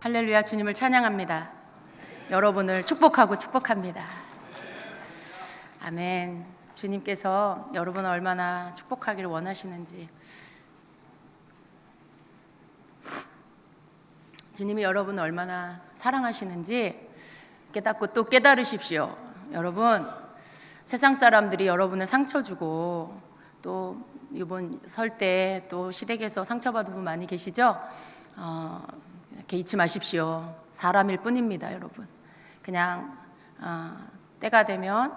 할렐루야, 주님을 찬양합니다. 여러분을 축복하고 축복합니다. 아멘. 주님께서 여러분을 얼마나 축복하기를 원하시는지, 주님이 여러분을 얼마나 사랑하시는지 깨닫고 또 깨달으십시오. 여러분, 세상 사람들이 여러분을 상처 주고, 또 이번 설 때 또 시댁에서 상처받은 분 많이 계시죠? 개의치 마십시오. 사람일 뿐입니다, 여러분. 그냥 때가 되면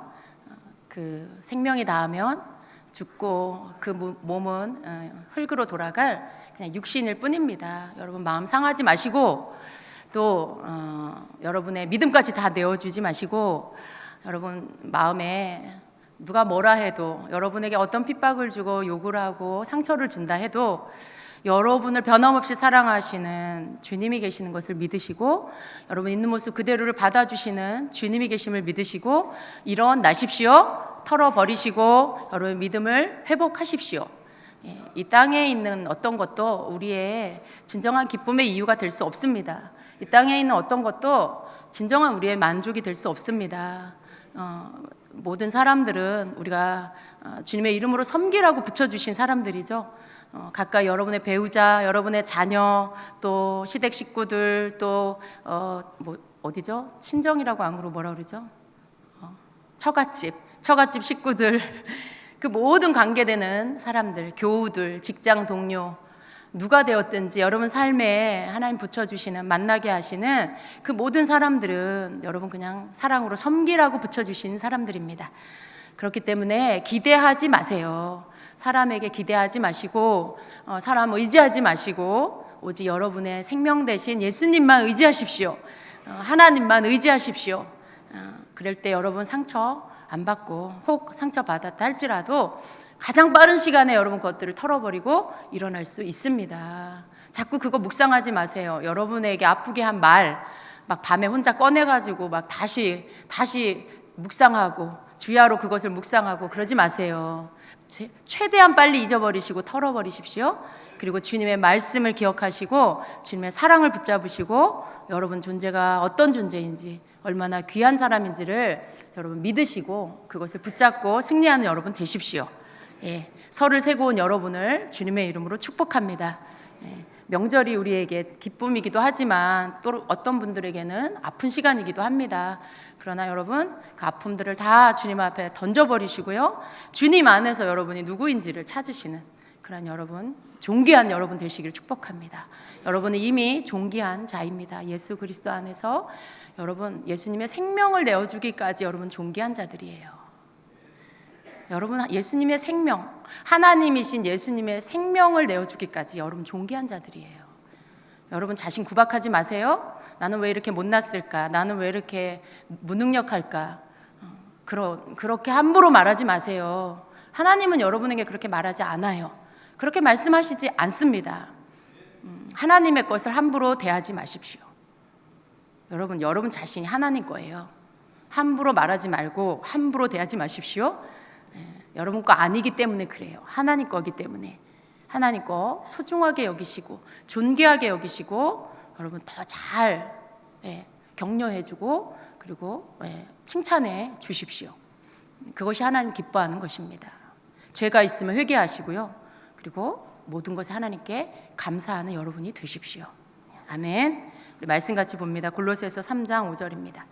그 생명이 닿으면 죽고 그 몸은 흙으로 돌아갈 그냥 육신일 뿐입니다. 여러분, 마음 상하지 마시고, 또 여러분의 믿음까지 다 내어주지 마시고, 여러분 마음에 누가 뭐라 해도, 여러분에게 어떤 핍박을 주고 욕을 하고 상처를 준다 해도 여러분을 변함없이 사랑하시는 주님이 계시는 것을 믿으시고, 여러분 있는 모습 그대로를 받아주시는 주님이 계심을 믿으시고 일어나십시오. 털어버리시고 여러분의 믿음을 회복하십시오. 이 땅에 있는 어떤 것도 우리의 진정한 기쁨의 이유가 될 수 없습니다. 이 땅에 있는 어떤 것도 진정한 우리의 만족이 될 수 없습니다. 모든 사람들은 우리가 주님의 이름으로 섬기라고 붙여주신 사람들이죠. 각각 여러분의 배우자, 여러분의 자녀, 또 시댁 식구들, 또 어디죠? 친정이라고 안그로 뭐라 그러죠? 처갓집 식구들, 그 모든 관계되는 사람들, 교우들, 직장 동료, 누가 되었든지 여러분 삶에 하나님 붙여주시는, 만나게 하시는 그 모든 사람들은 여러분 그냥 사랑으로 섬기라고 붙여주신 사람들입니다. 그렇기 때문에 기대하지 마세요. 사람에게 기대하지 마시고, 사람 의지하지 마시고, 오직 여러분의 생명 대신 예수님만 의지하십시오. 하나님만 의지하십시오. 그럴 때 여러분 상처 안 받고, 혹 상처 받았다 할지라도 가장 빠른 시간에 여러분 것들을 털어버리고 일어날 수 있습니다. 자꾸 그거 묵상하지 마세요. 여러분에게 아프게 한 말 막 밤에 혼자 꺼내가지고 막 다시 묵상하고 주야로 그것을 묵상하고 그러지 마세요. 최대한 빨리 잊어버리시고 털어버리십시오. 그리고 주님의 말씀을 기억하시고 주님의 사랑을 붙잡으시고 여러분 존재가 어떤 존재인지, 얼마나 귀한 사람인지를 여러분 믿으시고 그것을 붙잡고 승리하는 여러분 되십시오. 설을 세고 온 여러분을 주님의 이름으로 축복합니다. 명절이 우리에게 기쁨이기도 하지만 또 어떤 분들에게는 아픈 시간이기도 합니다. 그러나 여러분 그 아픔들을 다 주님 앞에 던져버리시고요, 주님 안에서 여러분이 누구인지를 찾으시는 그런 여러분, 존귀한 여러분 되시길 축복합니다. 여러분은 이미 존귀한 자입니다. 예수 그리스도 안에서 여러분 예수님의 생명을 내어주기까지 여러분 존귀한 자들이에요. 여러분 예수님의 생명, 하나님이신 예수님의 생명을 내어주기까지 여러분 존귀한 자들이에요. 여러분 자신 구박하지 마세요. 나는 왜 이렇게 못났을까? 나는 왜 이렇게 무능력할까? 그렇게 함부로 말하지 마세요. 하나님은 여러분에게 그렇게 말하지 않아요. 그렇게 말씀하시지 않습니다. 하나님의 것을 함부로 대하지 마십시오. 여러분 자신이 하나님 거예요. 함부로 말하지 말고 함부로 대하지 마십시오. 여러분 거 아니기 때문에 그래요. 하나님 거기 때문에 하나님 거 소중하게 여기시고 존귀하게 여기시고 여러분 더 잘 격려해주고 그리고 칭찬해 주십시오. 그것이 하나님 기뻐하는 것입니다. 죄가 있으면 회개하시고요, 그리고 모든 것에 하나님께 감사하는 여러분이 되십시오. 아멘. 우리 말씀 같이 봅니다. 골로새서 3장 5절입니다.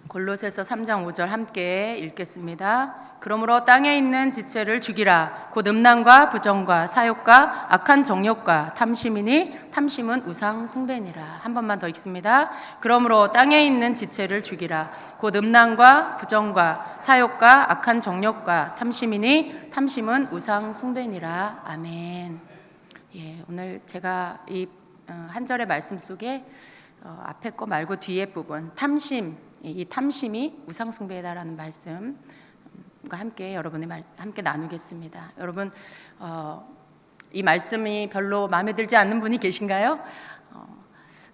골로새서 3장 5절 함께 읽겠습니다. 그러므로 땅에 있는 지체를 죽이라. 곧 음란과 부정과 사욕과 악한 정욕과 탐심이니 탐심은 우상 숭배니라. 한 번만 더 읽습니다. 그러므로 땅에 있는 지체를 죽이라. 곧 음란과 부정과 사욕과 악한 정욕과 탐심이니 탐심은 우상 숭배니라. 아멘. 오늘 제가 이 한 절의 말씀 속에 앞에 거 말고 뒤에 부분 탐심, 이 탐심이 우상 숭배다라는 말씀과 함께 여러분의 함께 나누겠습니다. 여러분 이 말씀이 별로 마음에 들지 않는 분이 계신가요?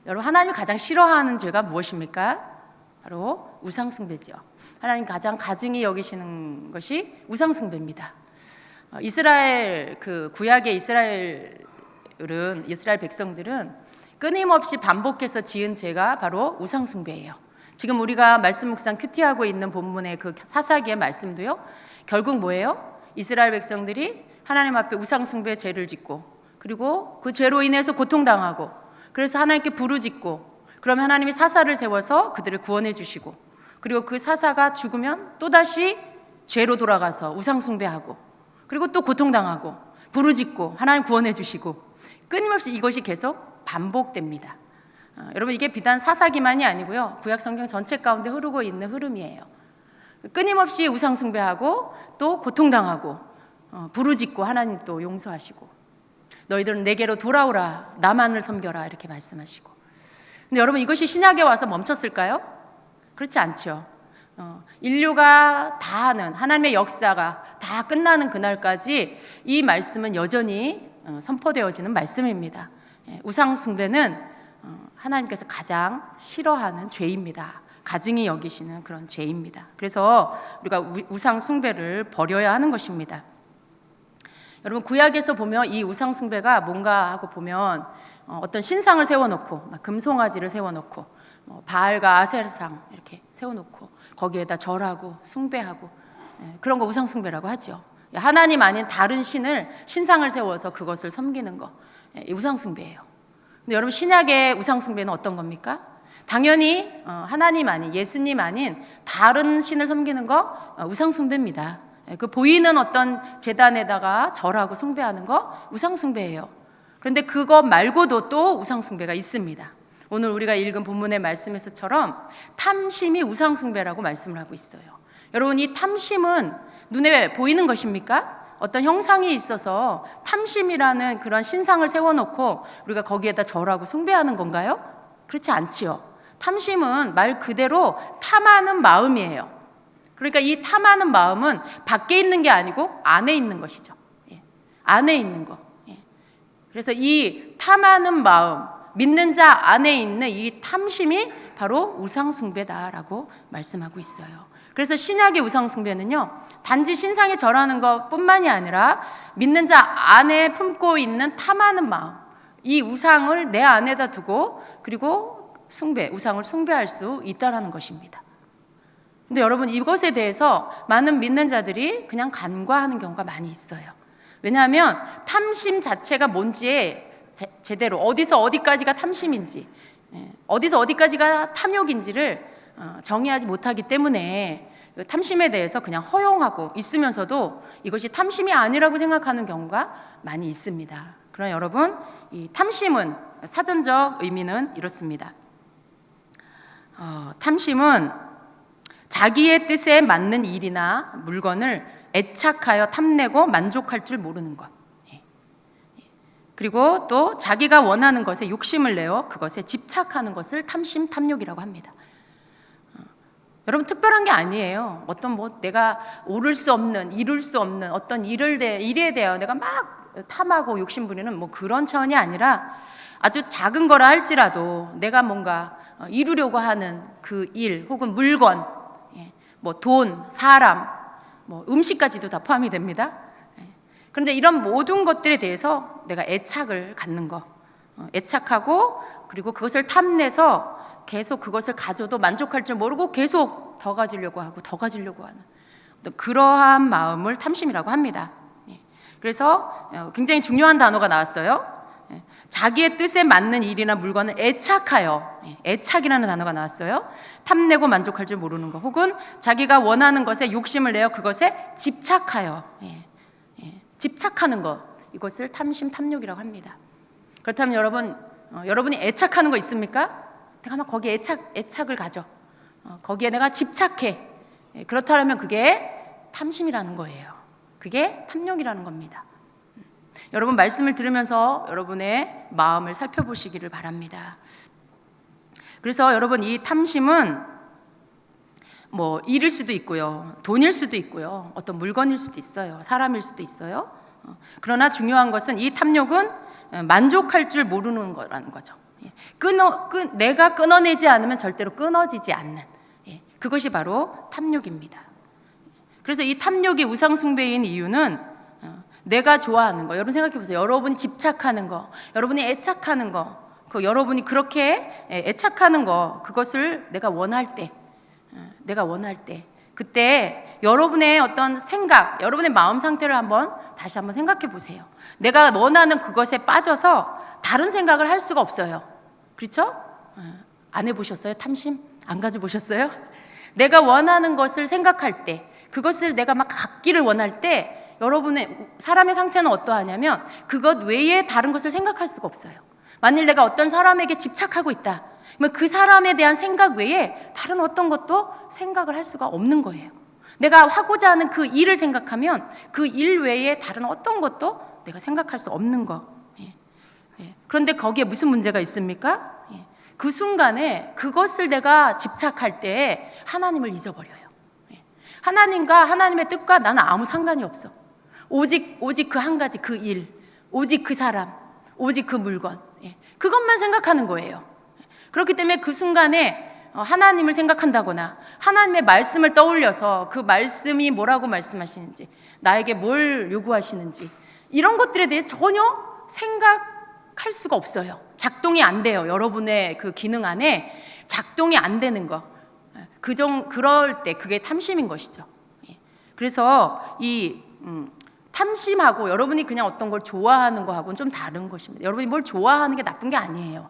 여러분 하나님이 가장 싫어하는 죄가 무엇입니까? 바로 우상 숭배죠. 하나님 가장 가증히 여기시는 것이 우상 숭배입니다. 이스라엘 그 구약의 이스라엘 백성들은 끊임없이 반복해서 지은 죄가 바로 우상숭배예요. 지금 우리가 말씀 묵상 큐티하고 있는 본문의 그 사사기의 말씀도요, 결국 뭐예요? 이스라엘 백성들이 하나님 앞에 우상숭배 죄를 짓고, 그리고 그 죄로 인해서 고통당하고, 그래서 하나님께 부르짖고, 그러면 하나님이 사사를 세워서 그들을 구원해 주시고, 그리고 그 사사가 죽으면 또다시 죄로 돌아가서 우상숭배하고, 그리고 또 고통당하고 부르짖고 하나님 구원해 주시고, 끊임없이 이것이 계속 반복됩니다. 여러분, 이게 비단 사사기만이 아니고요, 구약 성경 전체 가운데 흐르고 있는 흐름이에요. 끊임없이 우상숭배하고 또 고통당하고 부르짖고 하나님 또 용서하시고, 너희들은 내게로 돌아오라, 나만을 섬겨라, 이렇게 말씀하시고. 근데 여러분, 이것이 신약에 와서 멈췄을까요? 그렇지 않죠. 인류가 다 하는 하나님의 역사가 다 끝나는 그날까지 이 말씀은 여전히 선포되어지는 말씀입니다. 우상 숭배는 하나님께서 가장 싫어하는 죄입니다. 가증히 여기시는 그런 죄입니다. 그래서 우리가 우상 숭배를 버려야 하는 것입니다. 여러분, 구약에서 보면 이 우상 숭배가 뭔가 하고 보면 어떤 신상을 세워놓고, 금송아지를 세워놓고, 바알과 아세르상 이렇게 세워놓고 거기에다 절하고 숭배하고, 그런 거 우상 숭배라고 하죠. 하나님 아닌 다른 신상을 세워서 그것을 섬기는 거, 우상 숭배예요. 근데 여러분, 신약의 우상 숭배는 어떤 겁니까? 당연히 하나님 아닌, 예수님 아닌 다른 신을 섬기는 거 우상 숭배입니다. 그 보이는 어떤 제단에다가 절하고 숭배하는 거 우상 숭배예요. 그런데 그거 말고도 또 우상 숭배가 있습니다. 오늘 우리가 읽은 본문의 말씀에서처럼 탐심이 우상 숭배라고 말씀을 하고 있어요. 여러분, 이 탐심은 눈에 보이는 것입니까? 어떤 형상이 있어서 탐심이라는 그런 신상을 세워놓고 우리가 거기에다 절하고 숭배하는 건가요? 그렇지 않지요. 탐심은 말 그대로 탐하는 마음이에요. 그러니까 이 탐하는 마음은 밖에 있는 게 아니고 안에 있는 것이죠. 안에 있는 거. 그래서 이 탐하는 마음, 믿는 자 안에 있는 이 탐심이 바로 우상숭배다라고 말씀하고 있어요. 그래서 신약의 우상숭배는요, 단지 신상에 절하는 것뿐만이 아니라 믿는 자 안에 품고 있는 탐하는 마음, 이 우상을 내 안에다 두고 그리고 우상을 숭배할 수 있다라는 것입니다. 근데 여러분, 이것에 대해서 많은 믿는 자들이 그냥 간과하는 경우가 많이 있어요. 왜냐하면 탐심 자체가 뭔지에 제대로 어디서 어디까지가 탐심인지, 어디서 어디까지가 탐욕인지를 정의하지 못하기 때문에 탐심에 대해서 그냥 허용하고 있으면서도 이것이 탐심이 아니라고 생각하는 경우가 많이 있습니다. 그러나 여러분, 이 탐심은 사전적 의미는 이렇습니다. 탐심은 자기의 뜻에 맞는 일이나 물건을 애착하여 탐내고 만족할 줄 모르는 것, 그리고 또 자기가 원하는 것에 욕심을 내어 그것에 집착하는 것을 탐심, 탐욕이라고 합니다. 여러분, 특별한 게 아니에요. 어떤 내가 오를 수 없는, 이룰 수 없는 어떤 일에 대하여 내가 막 탐하고 욕심 부리는 그런 차원이 아니라, 아주 작은 거라 할지라도 내가 뭔가 이루려고 하는 그 일 혹은 물건, 돈, 사람, 음식까지도 다 포함이 됩니다. 그런데 이런 모든 것들에 대해서 내가 애착을 갖는 거, 애착하고 그리고 그것을 탐내서 계속 그것을 가져도 만족할 줄 모르고 계속 더 가지려고 하고 더 가지려고 하는 그러한 마음을 탐심이라고 합니다. 그래서 굉장히 중요한 단어가 나왔어요. 자기의 뜻에 맞는 일이나 물건을 애착하여, 애착이라는 단어가 나왔어요. 탐내고 만족할 줄 모르는 것, 혹은 자기가 원하는 것에 욕심을 내어 그것에 집착하여, 집착하는 것, 이것을 탐심, 탐욕이라고 합니다. 그렇다면 여러분이 애착하는 거 있습니까? 내가 막 거기에 애착을 가져, 거기에 내가 집착해. 그렇다면 그게 탐심이라는 거예요. 그게 탐욕이라는 겁니다. 여러분, 말씀을 들으면서 여러분의 마음을 살펴보시기를 바랍니다. 그래서 여러분, 이 탐심은 일일 수도 있고요, 돈일 수도 있고요, 어떤 물건일 수도 있어요, 사람일 수도 있어요. 그러나 중요한 것은 이 탐욕은 만족할 줄 모르는 거라는 거죠. 내가 끊어내지 않으면 절대로 끊어지지 않는, 그것이 바로 탐욕입니다. 그래서 이 탐욕이 우상숭배인 이유는 내가 좋아하는 거, 여러분 생각해 보세요. 여러분이 집착하는 거, 여러분이 애착하는 거, 그 여러분이 그렇게 애착하는 거, 그것을 내가 원할 때, 그때 여러분의 어떤 생각, 여러분의 마음 상태를 다시 한번 생각해 보세요. 내가 원하는 그것에 빠져서 다른 생각을 할 수가 없어요. 그렇죠? 안 해보셨어요? 탐심? 안 가져보셨어요? 내가 원하는 것을 생각할 때, 그것을 내가 막 갖기를 원할 때, 여러분의 사람의 상태는 어떠하냐면 그것 외에 다른 것을 생각할 수가 없어요. 만일 내가 어떤 사람에게 집착하고 있다, 그러면 그 사람에 대한 생각 외에 다른 어떤 것도 생각을 할 수가 없는 거예요. 내가 하고자 하는 그 일을 생각하면 그 일 외에 다른 어떤 것도 내가 생각할 수 없는 거. 그런데 거기에 무슨 문제가 있습니까? 그 순간에 그것을 내가 집착할 때 하나님을 잊어버려요. 하나님과 하나님의 뜻과 나는 아무 상관이 없어. 오직 그 한 가지, 그 일, 오직 그 사람, 오직 그 물건, 그것만 생각하는 거예요. 그렇기 때문에 그 순간에 하나님을 생각한다거나 하나님의 말씀을 떠올려서 그 말씀이 뭐라고 말씀하시는지, 나에게 뭘 요구하시는지, 이런 것들에 대해 전혀 생각할 수가 없어요. 작동이 안 돼요. 여러분의 그 기능 안에 작동이 안 되는 거. 그럴 때 그게 탐심인 것이죠. 그래서 이 탐심하고 여러분이 그냥 어떤 걸 좋아하는 거하고는 좀 다른 것입니다. 여러분이 뭘 좋아하는 게 나쁜 게 아니에요.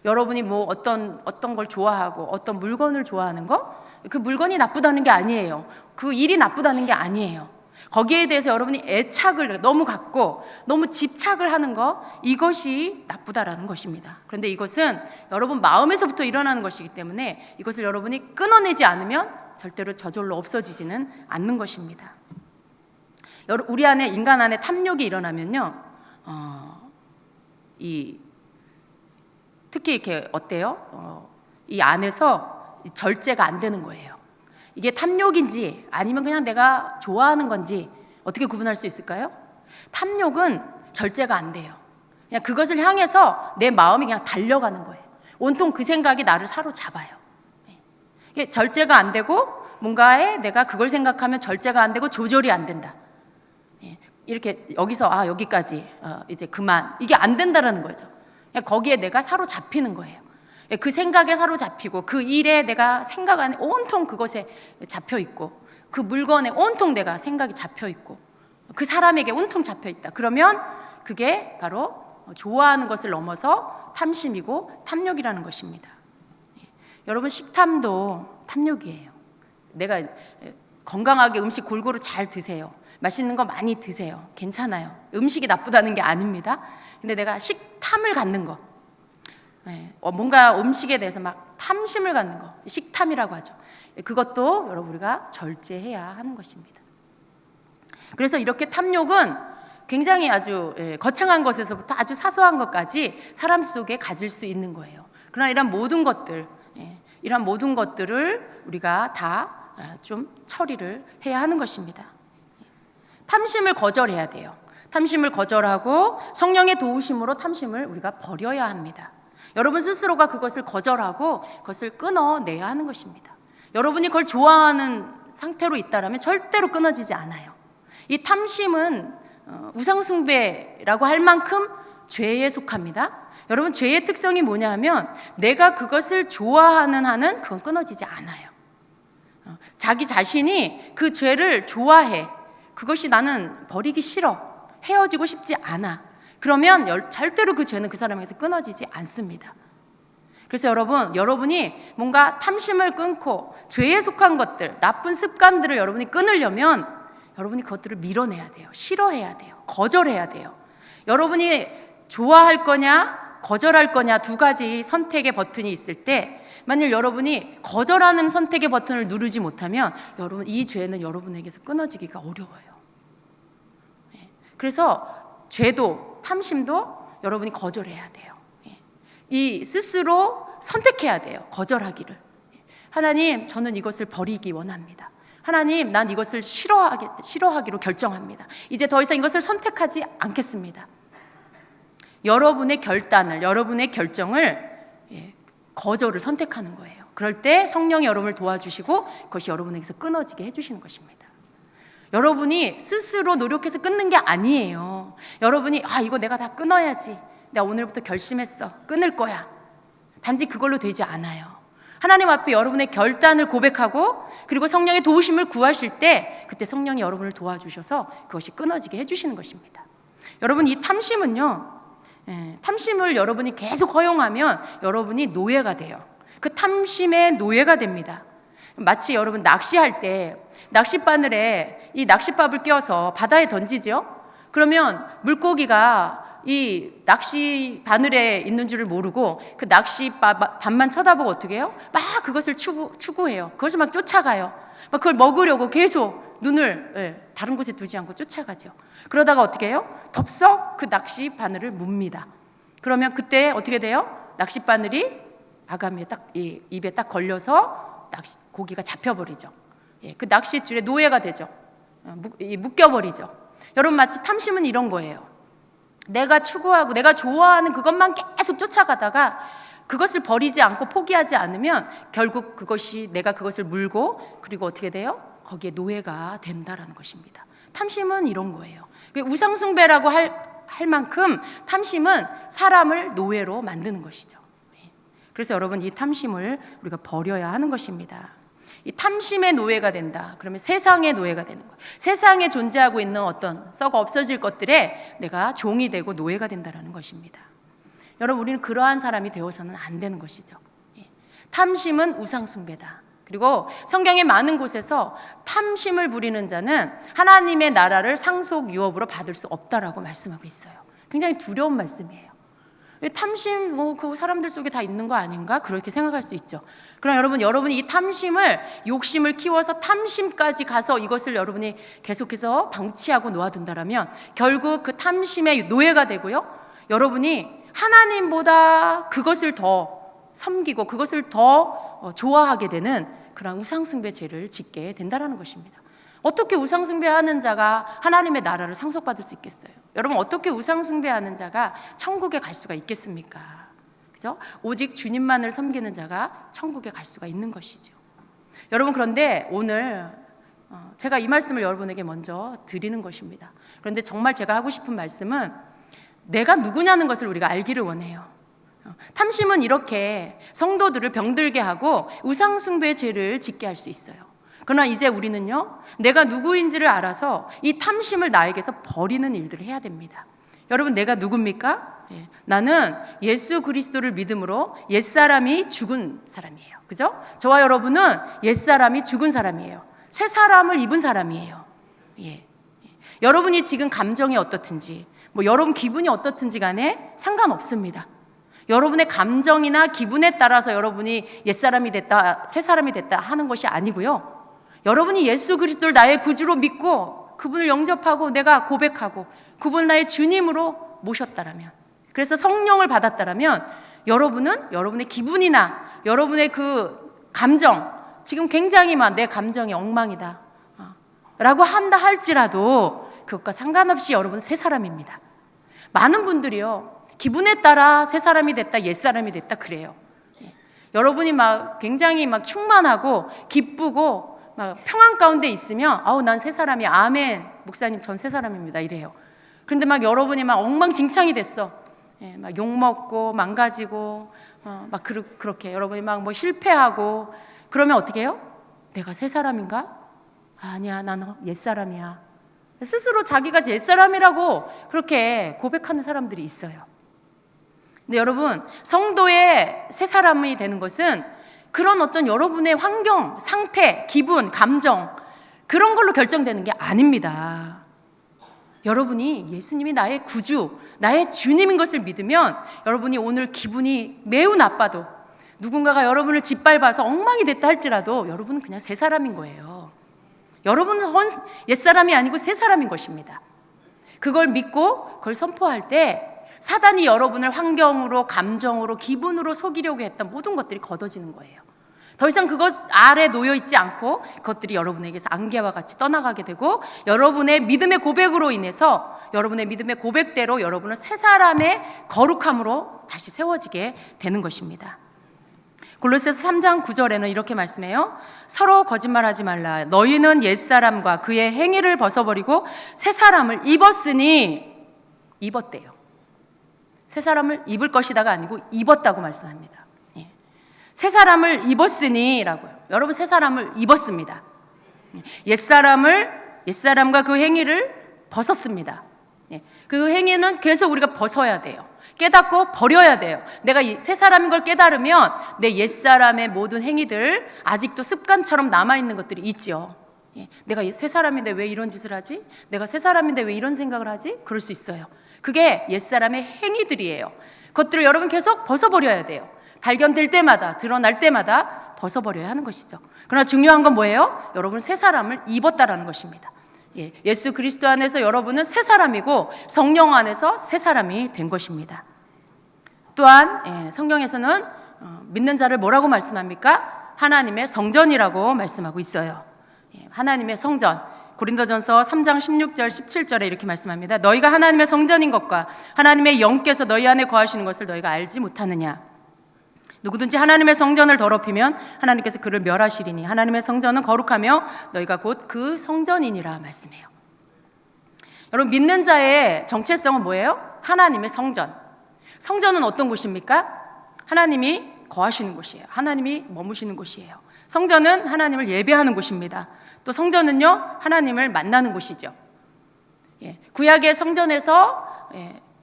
여러분이 뭐 어떤 걸 좋아하고 어떤 물건을 좋아하는 거, 그 물건이 나쁘다는 게 아니에요. 그 일이 나쁘다는 게 아니에요. 거기에 대해서 여러분이 애착을 너무 갖고 너무 집착을 하는 거, 이것이 나쁘다라는 것입니다. 그런데 이것은 여러분 마음에서부터 일어나는 것이기 때문에 이것을 여러분이 끊어내지 않으면 절대로 저절로 없어지지는 않는 것입니다. 우리 안에, 인간 안에 탐욕이 일어나면요, 특히 이렇게 어때요? 이 안에서 절제가 안 되는 거예요. 이게 탐욕인지 아니면 그냥 내가 좋아하는 건지 어떻게 구분할 수 있을까요? 탐욕은 절제가 안 돼요. 그냥 그것을 향해서 내 마음이 그냥 달려가는 거예요. 온통 그 생각이 나를 사로잡아요. 이게 절제가 안 되고, 뭔가에 내가 그걸 생각하면 절제가 안 되고 조절이 안 된다. 이렇게 여기서 여기까지 이제 그만, 이게 안 된다라는 거죠. 거기에 내가 사로잡히는 거예요. 그 생각에 사로잡히고 그 일에 내가 생각 안에 온통 그것에 잡혀 있고, 그 물건에 온통 내가 생각이 잡혀 있고, 그 사람에게 온통 잡혀 있다. 그러면 그게 바로 좋아하는 것을 넘어서 탐심이고 탐욕이라는 것입니다. 여러분, 식탐도 탐욕이에요. 내가 건강하게 음식 골고루 잘 드세요. 맛있는 거 많이 드세요. 괜찮아요. 음식이 나쁘다는 게 아닙니다. 근데 내가 식탐을 갖는 거, 뭔가 음식에 대해서 막 탐심을 갖는 거, 식탐이라고 하죠. 그것도 여러분 우리가 절제해야 하는 것입니다. 그래서 이렇게 탐욕은 굉장히 아주 거창한 것에서부터 아주 사소한 것까지 사람 속에 가질 수 있는 거예요. 그러나 이런 모든 것들을 우리가 다 좀 처리를 해야 하는 것입니다. 탐심을 거절해야 돼요. 탐심을 거절하고 성령의 도우심으로 탐심을 우리가 버려야 합니다. 여러분 스스로가 그것을 거절하고 그것을 끊어내야 하는 것입니다. 여러분이 그걸 좋아하는 상태로 있다면 절대로 끊어지지 않아요. 이 탐심은 우상숭배라고 할 만큼 죄에 속합니다. 여러분, 죄의 특성이 뭐냐 하면 내가 그것을 좋아하는 한은 그건 끊어지지 않아요. 자기 자신이 그 죄를 좋아해. 그것이 나는 버리기 싫어. 헤어지고 싶지 않아. 그러면 절대로 그 죄는 그 사람에게서 끊어지지 않습니다. 그래서 여러분이 뭔가 탐심을 끊고 죄에 속한 것들, 나쁜 습관들을 여러분이 끊으려면 여러분이 그것들을 밀어내야 돼요. 싫어해야 돼요. 거절해야 돼요. 여러분이 좋아할 거냐 거절할 거냐 두 가지 선택의 버튼이 있을 때, 만일 여러분이 거절하는 선택의 버튼을 누르지 못하면 여러분, 이 죄는 여러분에게서 끊어지기가 어려워요. 그래서 죄도 탐심도 여러분이 거절해야 돼요. 이 스스로 선택해야 돼요. 거절하기를. 하나님, 저는 이것을 버리기 원합니다. 하나님, 난 이것을 싫어하기로 결정합니다. 이제 더 이상 이것을 선택하지 않겠습니다. 여러분의 결단을, 여러분의 결정을, 거절을 선택하는 거예요. 그럴 때 성령이 여러분을 도와주시고 그것이 여러분에게서 끊어지게 해주시는 것입니다. 여러분이 스스로 노력해서 끊는 게 아니에요. 여러분이 이거 내가 다 끊어야지, 내가 오늘부터 결심했어. 끊을 거야. 단지 그걸로 되지 않아요. 하나님 앞에 여러분의 결단을 고백하고 그리고 성령의 도우심을 구하실 때 그때 성령이 여러분을 도와주셔서 그것이 끊어지게 해주시는 것입니다. 여러분, 이 탐심은요, 탐심을 여러분이 계속 허용하면 여러분이 노예가 돼요. 그 탐심의 노예가 됩니다. 마치 여러분 낚시할 때 낚싯바늘에 이 낚싯밥을 껴서 바다에 던지죠. 그러면 물고기가 이 낚시 바늘에 있는 줄을 모르고 그 낚시밥만 쳐다보고 어떻게 해요? 막 그것을 추구해요. 그것을 막 쫓아가요. 막 그걸 먹으려고 계속 눈을 다른 곳에 두지 않고 쫓아가죠. 그러다가 어떻게 해요? 덥석 그 낚시 바늘을 뭅니다. 그러면 그때 어떻게 돼요? 낚시 바늘이 아가미에 딱 입에 딱 걸려서 고기가 잡혀버리죠. 그 낚싯줄에 노예가 되죠. 묶여버리죠. 여러분, 마치 탐심은 이런 거예요. 내가 추구하고 내가 좋아하는 그것만 계속 쫓아가다가 그것을 버리지 않고 포기하지 않으면 결국 내가 그것을 물고 그리고 어떻게 돼요? 거기에 노예가 된다라는 것입니다. 탐심은 이런 거예요. 우상숭배라고 할 만큼 탐심은 사람을 노예로 만드는 것이죠. 그래서 여러분, 이 탐심을 우리가 버려야 하는 것입니다. 이 탐심의 노예가 된다. 그러면 세상의 노예가 되는 거예요. 세상에 존재하고 있는 어떤 썩어 없어질 것들에 내가 종이 되고 노예가 된다는 것입니다. 여러분, 우리는 그러한 사람이 되어서는 안 되는 것이죠. 탐심은 우상숭배다. 그리고 성경의 많은 곳에서 탐심을 부리는 자는 하나님의 나라를 상속 유업으로 받을 수 없다라고 말씀하고 있어요. 굉장히 두려운 말씀이에요. 탐심, 그 사람들 속에 다 있는 거 아닌가? 그렇게 생각할 수 있죠. 그럼 여러분이 이 탐심을, 욕심을 키워서 탐심까지 가서 이것을 여러분이 계속해서 방치하고 놓아둔다라면 결국 그 탐심의 노예가 되고요. 여러분이 하나님보다 그것을 더 섬기고 그것을 더 좋아하게 되는 그런 우상숭배 죄를 짓게 된다는 것입니다. 어떻게 우상숭배하는 자가 하나님의 나라를 상속받을 수 있겠어요? 여러분, 어떻게 우상숭배하는 자가 천국에 갈 수가 있겠습니까? 그죠? 오직 주님만을 섬기는 자가 천국에 갈 수가 있는 것이죠. 여러분, 그런데 오늘 제가 이 말씀을 여러분에게 먼저 드리는 것입니다. 그런데 정말 제가 하고 싶은 말씀은 내가 누구냐는 것을 우리가 알기를 원해요. 탐심은 이렇게 성도들을 병들게 하고 우상숭배의 죄를 짓게 할 수 있어요. 그러나 이제 우리는요, 내가 누구인지를 알아서 이 탐심을 나에게서 버리는 일들을 해야 됩니다. 여러분, 내가 누굽니까? 나는 예수 그리스도를 믿음으로 옛사람이 죽은 사람이에요. 그죠? 저와 여러분은 옛사람이 죽은 사람이에요. 새 사람을 입은 사람이에요. 여러분이 지금 감정이 어떻든지, 여러분 기분이 어떻든지 간에 상관없습니다. 여러분의 감정이나 기분에 따라서 여러분이 옛사람이 됐다, 새 사람이 됐다 하는 것이 아니고요. 여러분이 예수 그리스도를 나의 구주로 믿고 그분을 영접하고 내가 고백하고 그분을 나의 주님으로 모셨다라면, 그래서 성령을 받았다라면 여러분은 여러분의 기분이나 여러분의 그 감정, 지금 굉장히 내 감정이 엉망이다 라고 한다 할지라도 그것과 상관없이 여러분은 새 사람입니다. 많은 분들이요, 기분에 따라 새 사람이 됐다, 옛 사람이 됐다 그래요. 여러분이 굉장히 충만하고 기쁘고 평안 가운데 있으면 난 새 사람이야, 아멘, 목사님 전 새 사람입니다 이래요. 그런데 여러분이 엉망진창이 됐어. 욕먹고 망가지고 그렇게 여러분이 실패하고 그러면 어떻게 해요? 내가 새 사람인가? 아니야, 나는 옛 사람이야. 스스로 자기가 옛 사람이라고 그렇게 고백하는 사람들이 있어요. 근데 여러분, 성도의 새 사람이 되는 것은 그런 어떤 여러분의 환경, 상태, 기분, 감정 그런 걸로 결정되는 게 아닙니다. 여러분이 예수님이 나의 구주, 나의 주님인 것을 믿으면 여러분이 오늘 기분이 매우 나빠도 누군가가 여러분을 짓밟아서 엉망이 됐다 할지라도 여러분은 그냥 새 사람인 거예요. 여러분은 옛사람이 아니고 새 사람인 것입니다. 그걸 믿고 그걸 선포할 때 사단이 여러분을 환경으로, 감정으로, 기분으로 속이려고 했던 모든 것들이 걷어지는 거예요. 더 이상 그것 아래 놓여 있지 않고 그것들이 여러분에게서 안개와 같이 떠나가게 되고 여러분의 믿음의 고백으로 인해서 여러분의 믿음의 고백대로 여러분은 새 사람의 거룩함으로 다시 세워지게 되는 것입니다. 골로새서 3장 9절에는 이렇게 말씀해요. 서로 거짓말하지 말라. 너희는 옛사람과 그의 행위를 벗어버리고 새 사람을 입었으니, 입었대요. 새 사람을 입을 것이다가 아니고 입었다고 말씀합니다. 예. 새 사람을 입었으니라고요. 여러분 새 사람을 입었습니다. 옛사람과 그 행위를 벗었습니다. 예. 그 행위는 계속 우리가 벗어야 돼요. 깨닫고 버려야 돼요. 내가 새 사람인 걸 깨달으면 내 옛사람의 모든 행위들, 아직도 습관처럼 남아있는 것들이 있죠. 예. 내가 새 사람인데 왜 이런 짓을 하지? 내가 새 사람인데 왜 이런 생각을 하지? 그럴 수 있어요. 그게 옛사람의 행위들이에요. 그것들을 여러분 계속 벗어버려야 돼요. 발견될 때마다, 드러날 때마다 벗어버려야 하는 것이죠. 그러나 중요한 건 뭐예요? 여러분 새 사람을 입었다라는 것입니다. 예, 예수 그리스도 안에서 여러분은 새 사람이고 성령 안에서 새 사람이 된 것입니다. 또한 성경에서는 믿는 자를 뭐라고 말씀합니까? 하나님의 성전이라고 말씀하고 있어요. 예, 하나님의 성전. 고린도전서 3장 16절 17절에 이렇게 말씀합니다. 너희가 하나님의 성전인 것과 하나님의 영께서 너희 안에 거하시는 것을 너희가 알지 못하느냐. 누구든지 하나님의 성전을 더럽히면 하나님께서 그를 멸하시리니 하나님의 성전은 거룩하며 너희가 곧 그 성전이니라 말씀해요. 여러분 믿는 자의 정체성은 뭐예요? 하나님의 성전. 성전은 어떤 곳입니까? 하나님이 거하시는 곳이에요. 하나님이 머무시는 곳이에요. 성전은 하나님을 예배하는 곳입니다. 또 성전은요 하나님을 만나는 곳이죠. 예, 구약의 성전에서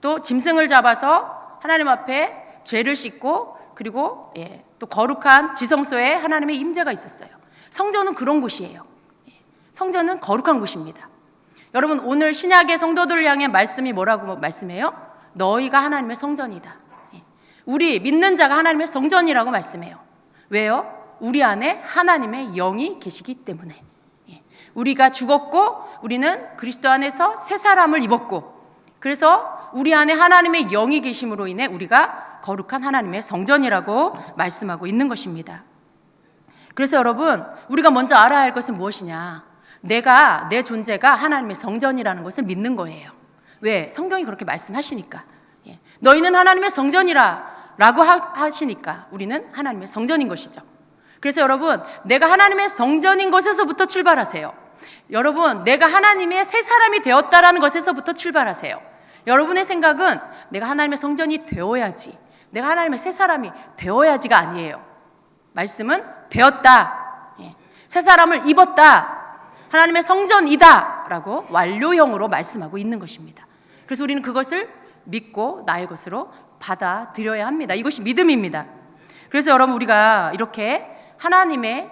또 짐승을 잡아서 하나님 앞에 죄를 씻고 그리고 또 거룩한 지성소에 하나님의 임재가 있었어요. 성전은 그런 곳이에요. 성전은 거룩한 곳입니다. 여러분 오늘 신약의 성도들을 향해 말씀이 뭐라고 말씀해요? 너희가 하나님의 성전이다. 우리 믿는 자가 하나님의 성전이라고 말씀해요. 왜요? 우리 안에 하나님의 영이 계시기 때문에. 우리가 죽었고 우리는 그리스도 안에서 새 사람을 입었고 그래서 우리 안에 하나님의 영이 계심으로 인해 우리가 거룩한 하나님의 성전이라고 말씀하고 있는 것입니다. 그래서 여러분 우리가 먼저 알아야 할 것은 무엇이냐? 내 존재가 하나님의 성전이라는 것을 믿는 거예요. 왜? 성경이 그렇게 말씀하시니까. 너희는 하나님의 성전이라 라고 하시니까 우리는 하나님의 성전인 것이죠. 그래서 여러분 내가 하나님의 성전인 것에서부터 출발하세요. 여러분 내가 하나님의 새 사람이 되었다라는 것에서부터 출발하세요. 여러분의 생각은 내가 하나님의 성전이 되어야지, 내가 하나님의 새 사람이 되어야지가 아니에요. 말씀은 되었다, 새 사람을 입었다, 하나님의 성전이다 라고 완료형으로 말씀하고 있는 것입니다. 그래서 우리는 그것을 믿고 나의 것으로 받아들여야 합니다. 이것이 믿음입니다. 그래서 여러분 우리가 이렇게 하나님의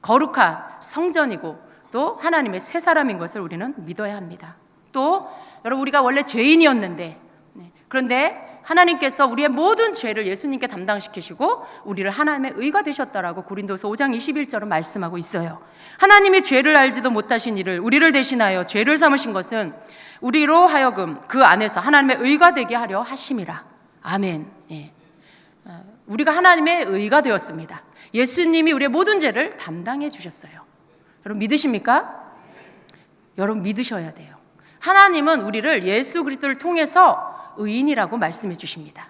거룩한 성전이고 또 하나님의 새 사람인 것을 우리는 믿어야 합니다. 또 여러분 우리가 원래 죄인이었는데 그런데 하나님께서 우리의 모든 죄를 예수님께 담당시키시고 우리를 하나님의 의가 되셨다라고 고린도서 5장 21절은 말씀하고 있어요. 하나님이 죄를 알지도 못하신 이를 우리를 대신하여 죄를 삼으신 것은 우리로 하여금 그 안에서 하나님의 의가 되게 하려 하심이라. 아멘. 우리가 하나님의 의가 되었습니다. 예수님이 우리의 모든 죄를 담당해 주셨어요. 여러분 믿으십니까? 여러분 믿으셔야 돼요. 하나님은 우리를 예수 그리스도를 통해서 의인이라고 말씀해 주십니다.